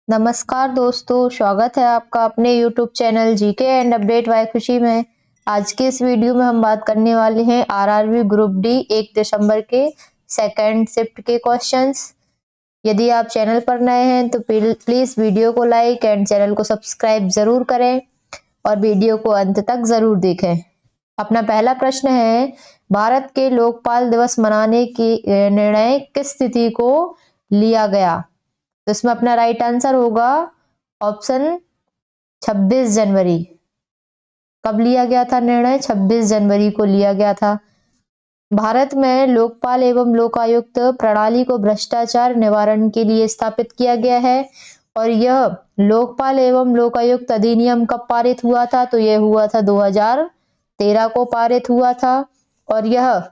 नमस्कार दोस्तों, स्वागत है आपका अपने YouTube channel GK and update वाई खुशी में। आज के इस वीडियो में हम बात करने वाले हैं आरआरबी ग्रुप डी 1 दिसंबर के सेकंड शिफ्ट के क्वेश्चंस। यदि आप चैनल पर नए हैं तो प्लीज वीडियो को लाइक एंड चैनल को सब्सक्राइब जरूर करें और वीडियो को अंत तक जरूर देखें। अपना पहला प्रश्न है, भारत के लोकपाल दिवस मनाने की निर्णय किस तिथि को लिया गया? तो इसमें अपना राइट आंसर होगा ऑप्शन 26 जनवरी। कब लिया गया था निर्णय? 26 जनवरी को लिया गया था। भारत में लोकपाल एवं लोकायुक्त प्रणाली को भ्रष्टाचार निवारण के लिए स्थापित किया गया है और यह लोकपाल एवं लोकायुक्त अधिनियम कब पारित हुआ था? तो यह हुआ था 2013 को पारित हुआ था। और यह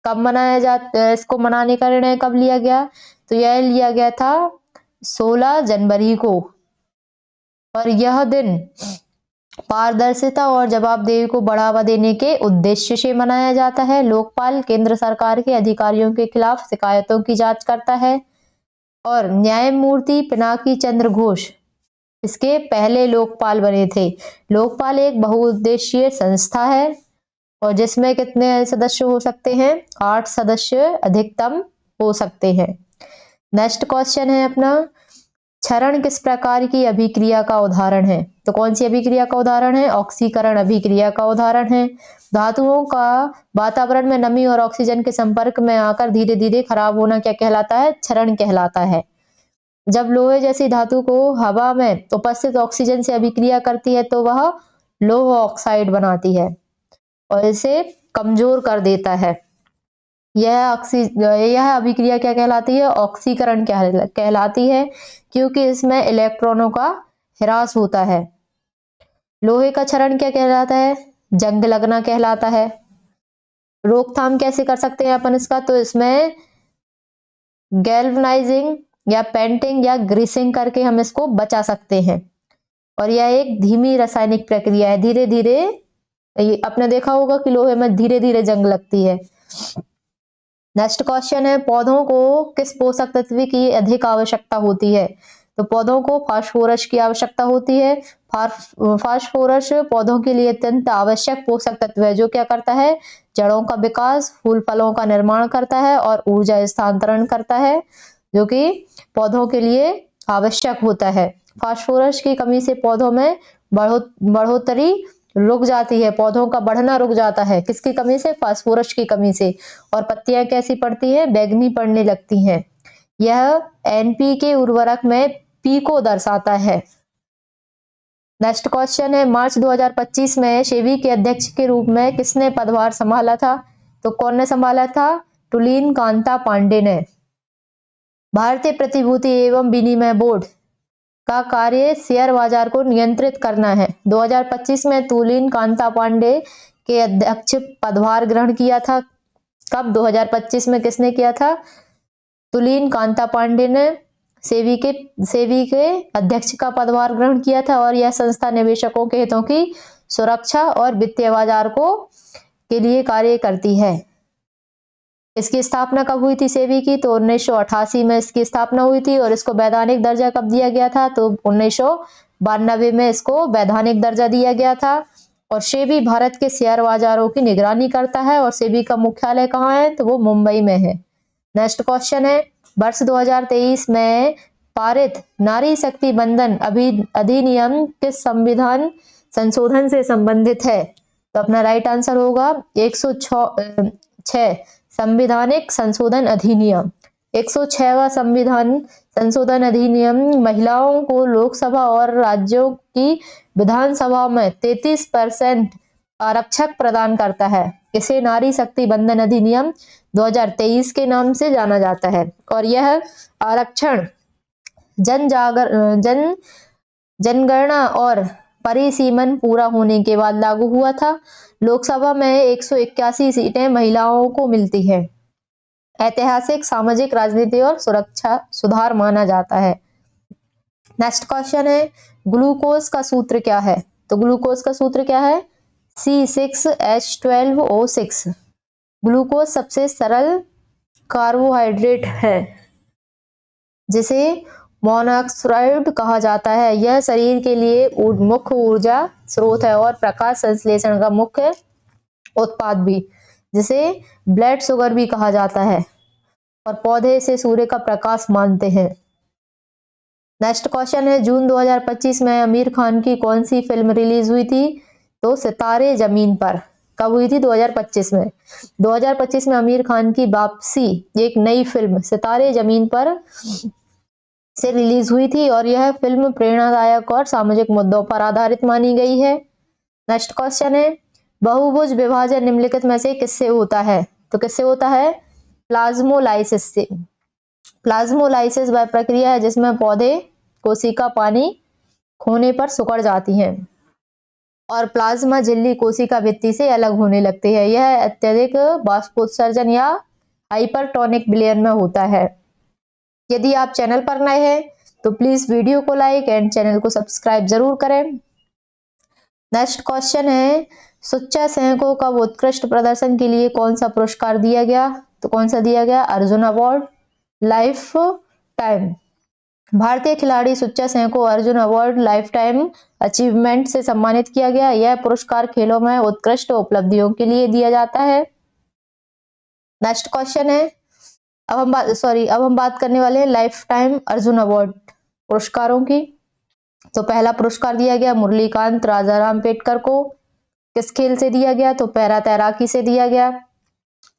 कब मनाया जाता, इसको मनाने का निर्णय कब लिया गया? तो यह लिया गया था 16 जनवरी को। और यह दिन पारदर्शिता और जवाबदेही को बढ़ावा देने के उद्देश्य से मनाया जाता है। लोकपाल केंद्र सरकार के अधिकारियों के खिलाफ शिकायतों की जांच करता है और न्यायमूर्ति पिनाकी चंद्र घोष इसके पहले लोकपाल बने थे। लोकपाल एक बहुउद्देशीय संस्था है और जिसमें कितने सदस्य हो सकते हैं? 8 सदस्य अधिकतम हो सकते हैं। नेक्स्ट क्वेश्चन है अपना, क्षरण किस प्रकार की अभिक्रिया का उदाहरण है? तो कौन सी अभिक्रिया का उदाहरण है? ऑक्सीकरण अभिक्रिया का उदाहरण है। धातुओं का वातावरण में नमी और ऑक्सीजन के संपर्क में आकर धीरे धीरे खराब होना क्या कहलाता है? क्षरण कहलाता है। जब लोहे जैसी धातु को हवा में उपस्थित ऑक्सीजन से अभिक्रिया करती है तो वह लोह ऑक्साइड बनाती है और इसे कमजोर कर देता है। यह अभिक्रिया क्या कहलाती है? ऑक्सीकरण कहलाती है, क्योंकि इसमें इलेक्ट्रॉनों का ह्रास होता है। लोहे का क्षरण क्या कहलाता है? जंग लगना कहलाता है। रोकथाम कैसे कर सकते हैं अपन इसका? तो इसमें गैल्वनाइजिंग या पेंटिंग या ग्रीसिंग करके हम इसको बचा सकते हैं। और यह एक धीमी रासायनिक प्रक्रिया है, धीरे धीरे। आपने देखा होगा कि लोहे में धीरे धीरे जंग लगती है। नेक्स्ट क्वेश्चन है, पौधों को किस पोषक तत्व की अधिक आवश्यकता होती है? तो पौधों को फास्फोरस की आवश्यकता होती है। फास्फोरस पौधों के लिए अत्यंत आवश्यक पोषक तत्व है, जो क्या करता है? जड़ों का विकास, फूल फलों का निर्माण करता है और ऊर्जा स्थानांतरण करता है, जो कि पौधों के लिए आवश्यक होता है। फास्फोरस की कमी से पौधों में बढ़ोतरी रुक जाती है, पौधों का बढ़ना रुक जाता है। किसकी कमी से? फास्फोरस की कमी से। और पत्तियां कैसी पड़ती हैं? बैंगनी पड़ने लगती हैं। यह एनपीके उर्वरक में पी को दर्शाता है। नेक्स्ट क्वेश्चन है, मार्च 2025 में सेबी के अध्यक्ष के रूप में किसने पदभार संभाला था? तो कौन ने संभाला था? तुलिन कांता पांडे ने। भारतीय प्रतिभूति एवं विनिमय बोर्ड का कार्य शेयर बाजार को नियंत्रित करना है। 2025 में तुलिन कांता पांडे के अध्यक्ष पदभार ग्रहण किया था। कब? 2025 में किसने किया था? तुलिन कांता पांडे ने सेबी के अध्यक्ष का पदभार ग्रहण किया था। और यह संस्था निवेशकों के हितों की सुरक्षा और वित्तीय बाजार के लिए कार्य करती है। इसकी स्थापना कब हुई थी सेबी की? तो 1988 में इसकी स्थापना हुई थी। और इसको वैधानिक दर्जा कब दिया गया था? तो 1992 में इसको वैधानिक दर्जा दिया गया था। और सेबी भारत के शेयर बाजारों की निगरानी करता है और सेबी का मुख्यालय कहाँ है? तो वो मुंबई में है। नेक्स्ट क्वेश्चन है, वर्ष 2023 में पारित नारी शक्ति बंधन अधिनियम किस संविधान संशोधन से संबंधित है? तो अपना राइट आंसर होगा 106 संविधानिक संशोधन अधिनियम। 106वां संविधान संशोधन अधिनियम महिलाओं को लोकसभा और राज्यों की विधानसभा में 33% आरक्षक प्रदान करता है। इसे नारी शक्ति बंधन अधिनियम 2023 के नाम से जाना जाता है। और यह आरक्षण जनगणना और परिसीमन पूरा होने के बाद लागू हुआ था। लोकसभा में 181 सीटें महिलाओं को मिलती है। ऐतिहासिक, सामाजिक, राजनीति और सुरक्षा सुधार माना जाता है। नेक्स्ट क्वेश्चन है, ग्लूकोज का सूत्र क्या है? तो ग्लूकोज का सूत्र क्या है? C6H12O6। ग्लूकोज सबसे सरल कार्बोहाइड्रेट है जिसे मोनोऑक्साइड कहा जाता है। यह शरीर के लिए मुख्य ऊर्जा स्रोत है और प्रकाश संश्लेषण का मुख्य उत्पाद भी, जिसे ब्लड शुगर भी कहा जाता है, और पौधे इसे सूर्य का प्रकाश मानते हैं। नेक्स्ट क्वेश्चन है, जून 2025 में आमिर खान की कौन सी फिल्म रिलीज हुई थी? तो सितारे जमीन पर। कब हुई थी? 2025 में। 2025 में आमिर खान की वापसी एक नई फिल्म सितारे जमीन पर से रिलीज हुई थी और यह फिल्म प्रेरणादायक और सामाजिक मुद्दों पर आधारित मानी गई है। नेक्स्ट क्वेश्चन है, बहुभुज विभाजन निम्नलिखित में से किससे होता है? तो किससे होता है? प्लाज्मोलाइसिस से। प्लाज्मोलाइसिस वह प्रक्रिया है जिसमें पौधे कोशिका पानी खोने पर सिकुड़ जाती हैं और प्लाज्मा झिल्ली कोशिका भित्ति से अलग होने लगती है। यह अत्यधिक बाष्पोत्सर्जन या हाइपरटोनिक विलयन में होता है। यदि आप चैनल पर नए हैं तो प्लीज वीडियो को लाइक एंड चैनल को सब्सक्राइब जरूर करें। नेक्स्ट क्वेश्चन है, सुच्चा सेन को कब उत्कृष्ट प्रदर्शन के लिए कौन सा पुरस्कार दिया गया? तो कौन सा दिया गया? Arjun award life time. भारतीय खिलाड़ी सुच्चा सेन को Arjun award life time achievement से सम्मानित किया गया। यह पुरस्कार खेलों में उत्कृष्ट उपलब्धियों के लिए दिया जाता है। नेक्स्ट क्वेश्चन है, अब हम बात करने वाले हैं लाइफ टाइम अर्जुन अवार्ड पुरस्कारों की। तो पहला पुरस्कार दिया गया मुरलीकांत राजाराम पेटकर को। किस खेल से दिया गया? तो पैरा तैराकी से दिया गया।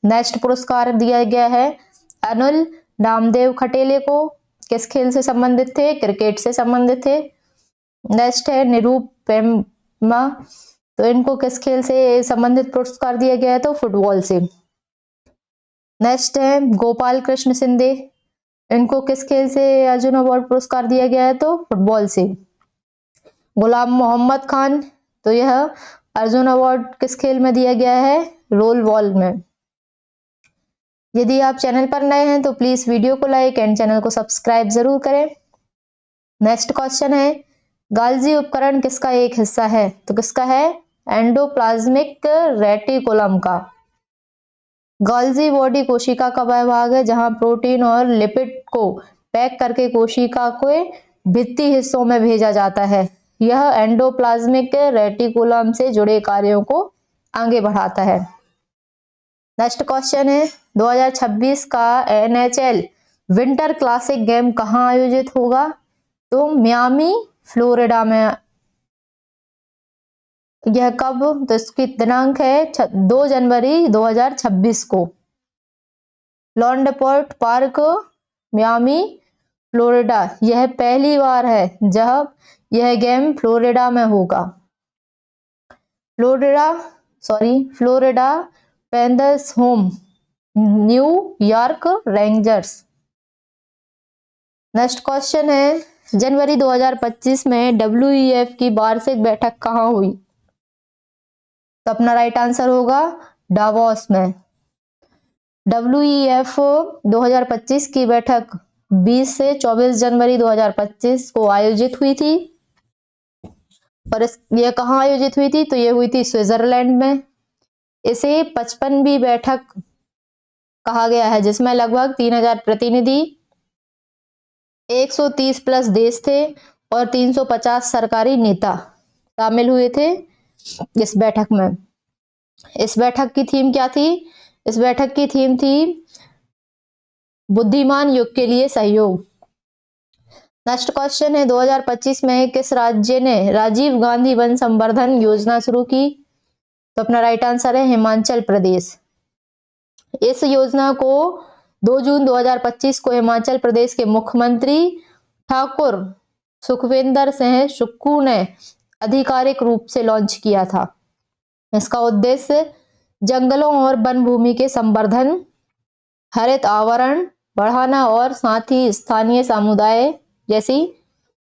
नेक्स्ट पुरस्कार दिया गया है अनिल नामदेव खटेले को। किस खेल से संबंधित थे? क्रिकेट से संबंधित थे। नेक्स्ट है निरूप पेमा, तो इनको किस खेल से संबंधित पुरस्कार दिया गया है? तो फुटबॉल से। नेक्स्ट है गोपाल कृष्ण सिंधे, इनको किस खेल से अर्जुन अवार्ड पुरस्कार दिया गया है? तो फुटबॉल से। गुलाम मोहम्मद खान, तो यह अर्जुन अवार्ड किस खेल में दिया गया है? रोल बॉल में। यदि आप चैनल पर नए हैं तो प्लीज वीडियो को लाइक एंड चैनल को सब्सक्राइब जरूर करें। नेक्स्ट क्वेश्चन है, गाल्जी उपकरण किसका एक हिस्सा है? तो किसका है? एंडोप्लाज्मिक रेटिकुलम का। गाल्जी बॉडी कोशिका का वह भाग है जहां प्रोटीन और लिपिड को पैक करके कोशिका के भित्ति हिस्सों में भेजा जाता है। यह एंडोप्लाज्मिक रेटिकुलम से जुड़े कार्यों को आगे बढ़ाता है। नेक्स्ट क्वेश्चन है, 2026 का NHL विंटर क्लासिक गेम कहां आयोजित होगा? तो मियामी फ्लोरिडा में। यह कब? तो इसकी दिनांक है 2 जनवरी 2026 को। लॉन्डपोर्ट पार्क मियामी फ्लोरिडा, यह पहली बार है जब यह गेम फ्लोरिडा में होगा। Florida panthers home New York rangers. Next question है, जनवरी 2025 में WEF की वार्षिक बैठक कहाँ हुई? तो अपना राइट आंसर होगा डावोस में। WEF 2025 की बैठक 20 से 24 जनवरी 2025 को आयोजित हुई थी। और यह कहाँ आयोजित हुई थी? तो यह हुई थी स्विट्जरलैंड में। इसे 55वीं बैठक कहा गया है जिसमें लगभग 3000 प्रतिनिधि, 130 प्लस देश थे और 350 सरकारी नेता शामिल हुए थे इस बैठक में। इस बैठक की थीम क्या थी? इस बैठक की थीम थी बुद्धिमान युग के लिए सहयोग। नेक्स्ट क्वेश्चन है, 2025 में किस राज्य ने राजीव गांधी वन संवर्धन योजना शुरू की? तो अपना राइट आंसर है हिमाचल प्रदेश। इस योजना को 2 जून 2025 को हिमाचल प्रदेश के मुख्यमंत्री ठाकुर सुखविंदर सिंह सुक्खू ने आधिकारिक रूप से लॉन्च किया था। इसका उद्देश्य जंगलों और वन भूमि के संवर्धन, हरित आवरण बढ़ाना और साथ ही स्थानीय समुदाय जैसी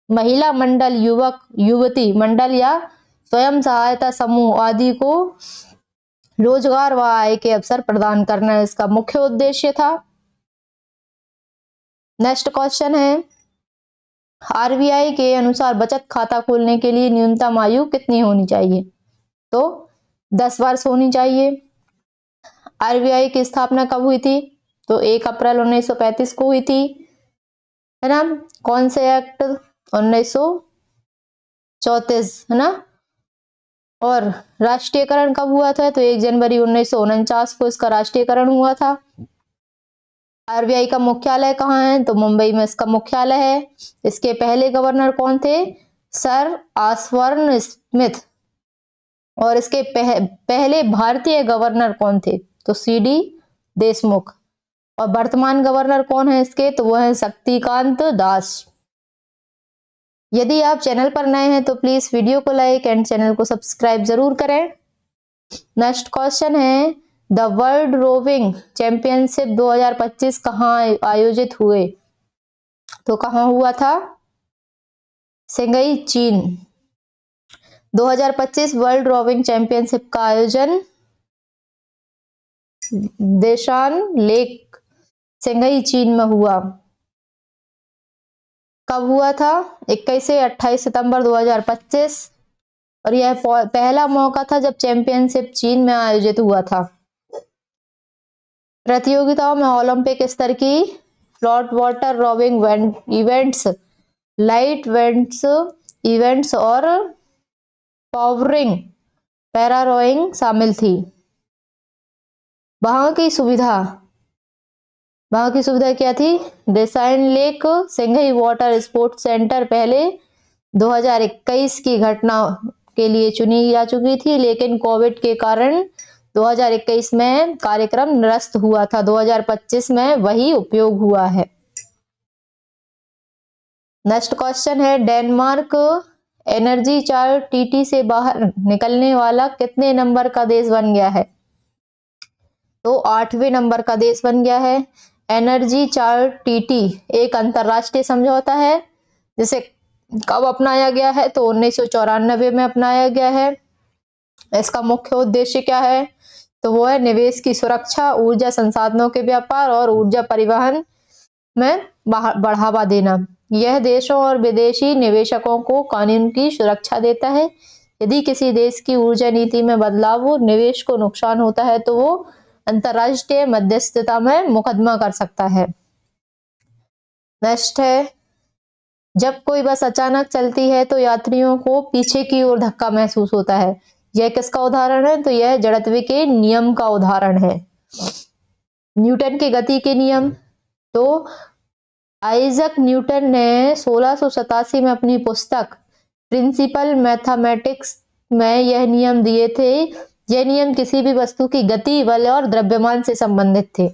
महिला मंडल, युवक युवती मंडल या स्वयं सहायता समूह आदि को रोजगार व आय के अवसर प्रदान करना इसका मुख्य उद्देश्य था। नेक्स्ट क्वेश्चन है, RBI के अनुसार बचत खाता खोलने के लिए न्यूनतम आयु कितनी होनी चाहिए? तो 10 वर्ष होनी चाहिए। RBI की स्थापना कब हुई थी? तो 1 अप्रैल 1935 को हुई थी। है ना। कौन से एक्ट? 1934, है ना। और राष्ट्रीयकरण कब हुआ था? तो 1 जनवरी 1949 को इसका राष्ट्रीयकरण हुआ था। आरबीआई का मुख्यालय कहाँ है? तो मुंबई में इसका मुख्यालय है। इसके पहले गवर्नर कौन थे? Sir Osborne Smith. और इसके पहले भारतीय गवर्नर कौन थे? तो सीडी देशमुख। और वर्तमान गवर्नर कौन है इसके? तो वो है शक्तिकांत दास। यदि आप चैनल पर नए हैं तो प्लीज वीडियो को लाइक एंड चैनल को सब्सक्राइब जरूर करें। नेक्स्ट क्वेश्चन है, द वर्ल्ड रोविंग चैंपियनशिप 2025 कहाँ आयोजित हुए? तो कहाँ हुआ था? शेंघाई, चीन। 2025 वर्ल्ड रोविंग चैंपियनशिप का आयोजन देशान लेक, शेंघाई, चीन में हुआ। कब हुआ था? 21 से 28 सितंबर 2025। और यह पहला मौका था जब चैंपियनशिप चीन में आयोजित हुआ था। प्रतियोगिताओं में ओलंपिक स्तर की flat water rowing events, light events और पावरिंग पैरा रोइंग शामिल थी। वहां की सुविधा क्या थी? देसाइन lake Shanghai water sports centre पहले 2021 की घटना के लिए चुनी जा चुकी थी, लेकिन कोविड के कारण 2021 में कार्यक्रम निरस्त हुआ था। 2025 में वही उपयोग हुआ है। नेक्स्ट क्वेश्चन है, डेनमार्क एनर्जी चार्ट टीटी से बाहर निकलने वाला कितने नंबर का देश बन गया है? तो 8वें नंबर का देश बन गया है। एनर्जी चार्ट टीटी एक अंतरराष्ट्रीय समझौता है जिसे कब अपनाया गया है? तो 1994 में अपनाया गया है। इसका मुख्य उद्देश्य क्या है? तो वो है निवेश की सुरक्षा, ऊर्जा संसाधनों के व्यापार और ऊर्जा परिवहन में बढ़ावा देना। यह देशों और विदेशी निवेशकों को कानून की सुरक्षा देता है। यदि किसी देश की ऊर्जा नीति में बदलाव हो, निवेश को नुकसान होता है तो वो अंतरराष्ट्रीय मध्यस्थता में मुकदमा कर सकता है। नेक्स्ट है, जब कोई बस अचानक चलती है तो यात्रियों को पीछे की ओर धक्का महसूस होता है। यह किसका उदाहरण है? तो यह जड़त्व के नियम का उदाहरण है। न्यूटन के गति के नियम। तो आइजक न्यूटन ने 1687 में अपनी पुस्तक प्रिंसिपल मैथमेटिक्स में यह नियम दिए थे। यह नियम किसी भी वस्तु की गति, बल और द्रव्यमान से संबंधित थे।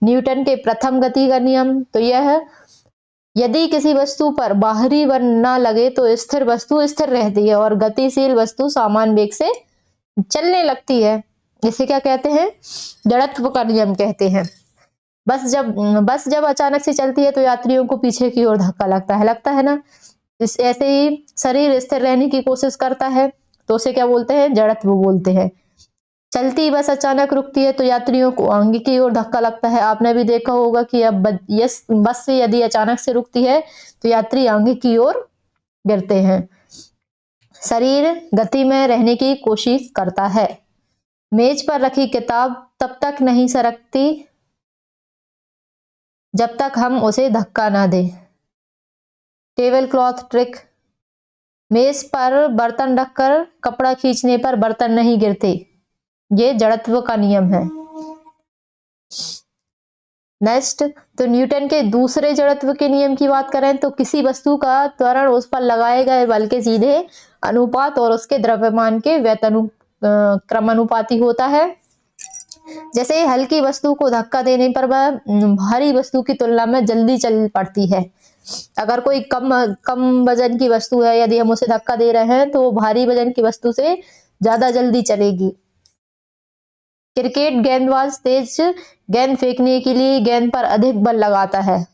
न्यूटन के प्रथम गति का नियम। तो यह, यदि किसी वस्तु पर बाहरी बल न लगे तो स्थिर वस्तु स्थिर रहती है और गतिशील वस्तु समान वेग से चलने लगती है। इसे क्या कहते हैं? जड़त्व का नियम कहते हैं। बस जब अचानक से चलती है तो यात्रियों को पीछे की ओर धक्का लगता है ना। ऐसे ही शरीर स्थिर रहने की कोशिश करता है तो उसे क्या बोलते हैं? जड़त्व बोलते हैं। चलती बस अचानक रुकती है तो यात्रियों को आगे की ओर धक्का लगता है। आपने भी देखा होगा कि अब बस से यदि अचानक से रुकती है तो यात्री आगे की ओर गिरते हैं। शरीर गति में रहने की कोशिश करता है। मेज पर रखी किताब तब तक नहीं सरकती जब तक हम उसे धक्का ना दें। Table cloth trick. मेज पर बर्तन रखकर कपड़ा खींचने पर बर्तन नहीं गिरते। ये जड़त्व का नियम है। नेक्स्ट, तो न्यूटन के दूसरे जड़त्व के नियम की बात करें तो किसी वस्तु का त्वरण उस पर लगाए गए बल के सीधे अनुपात और उसके द्रव्यमान के क्रमानुपाती होता है। जैसे हल्की वस्तु को धक्का देने पर वह भारी वस्तु की तुलना में जल्दी चल पड़ती है। अगर कोई कम वजन की वस्तु है, यदि हम उसे धक्का दे रहे हैं तो वो भारी वजन की वस्तु से ज्यादा जल्दी चलेगी। क्रिकेट गेंदबाज तेज गेंद फेंकने के लिए गेंद पर अधिक बल लगाता है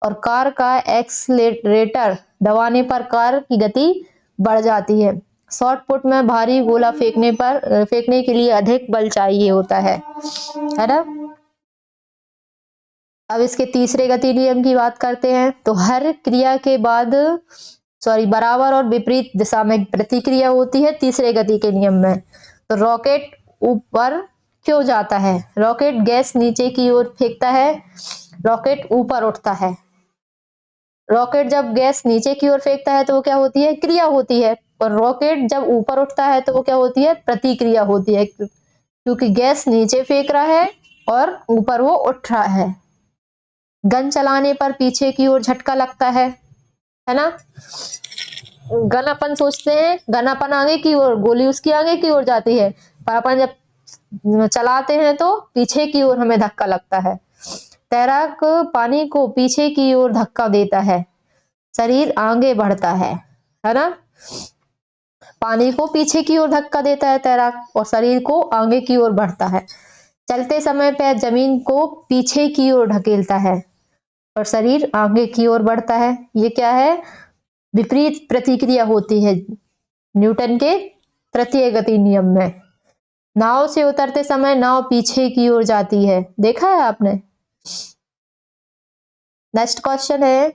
और कार का एक्सलेटर दबाने पर कार की गति बढ़ जाती है। शॉट पुट में भारी गोला फेंकने के लिए अधिक बल चाहिए होता है ना। अब इसके तीसरे गति नियम की बात करते हैं। तो हर क्रिया के बाद बराबर और विपरीत दिशा में प्रतिक्रिया होती है तीसरे गति के नियम में। तो रॉकेट ऊपर क्यों जाता है? रॉकेट गैस नीचे की ओर फेंकता है, रॉकेट ऊपर उठता है। रॉकेट जब गैस नीचे की ओर फेंकता है तो वो क्या होती है, क्रिया होती है, और रॉकेट जब ऊपर उठता है तो वो क्या होती है, प्रतिक्रिया होती है, क्योंकि गैस नीचे फेंक रहा है और ऊपर वो उठ रहा है। गन चलाने पर पीछे की ओर झटका लगता है ना। गन अपन सोचते हैं, गन अपन आगे की ओर, गोली उसकी आगे की ओर जाती है, पर अपन जब चलाते हैं तो पीछे की ओर हमें धक्का लगता है। तैराक पानी को पीछे की ओर धक्का देता है, शरीर आगे बढ़ता है ना। पानी को पीछे की ओर धक्का देता है तैराक, और शरीर को आगे की ओर बढ़ता है। चलते समय पैर जमीन को पीछे की ओर ढकेलता है और शरीर आगे की ओर बढ़ता है। ये क्या है, विपरीत प्रतिक्रिया होती है न्यूटन के तृतीय गति नियम में। नाव से उतरते समय नाव पीछे की ओर जाती है, देखा है आपने। नेक्स्ट क्वेश्चन है,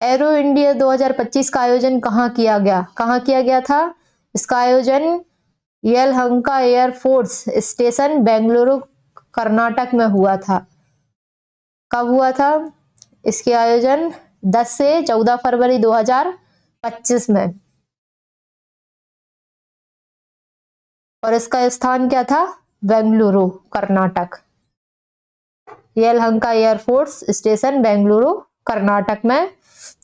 एरो इंडिया 2025 का आयोजन कहाँ किया गया? कहाँ किया गया था? इसका आयोजन यलहंका एयरफोर्स स्टेशन बेंगलुरु कर्नाटक में हुआ था। कब हुआ था? इसके आयोजन 10 से 14 फरवरी 2025 में, और इसका स्थान क्या था? बेंगलुरु कर्नाटक। यलहंका एयरफोर्स स्टेशन बेंगलुरु कर्नाटक में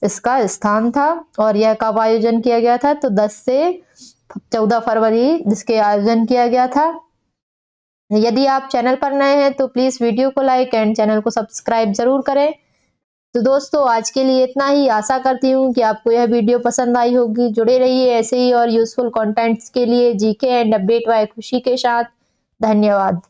इसका स्थान था। और यह कब आयोजन किया गया था? तो 10 से 14 फरवरी जिसके आयोजन किया गया था। यदि आप चैनल पर नए हैं तो प्लीज वीडियो को लाइक एंड चैनल को सब्सक्राइब जरूर करें। तो दोस्तों आज के लिए इतना ही। आशा करती हूँ कि आपको यह वीडियो पसंद आई होगी। जुड़े रहिए ऐसे ही और यूजफुल कंटेंट्स के लिए जीके एंड अपडेट बाय खुशी के साथ। धन्यवाद।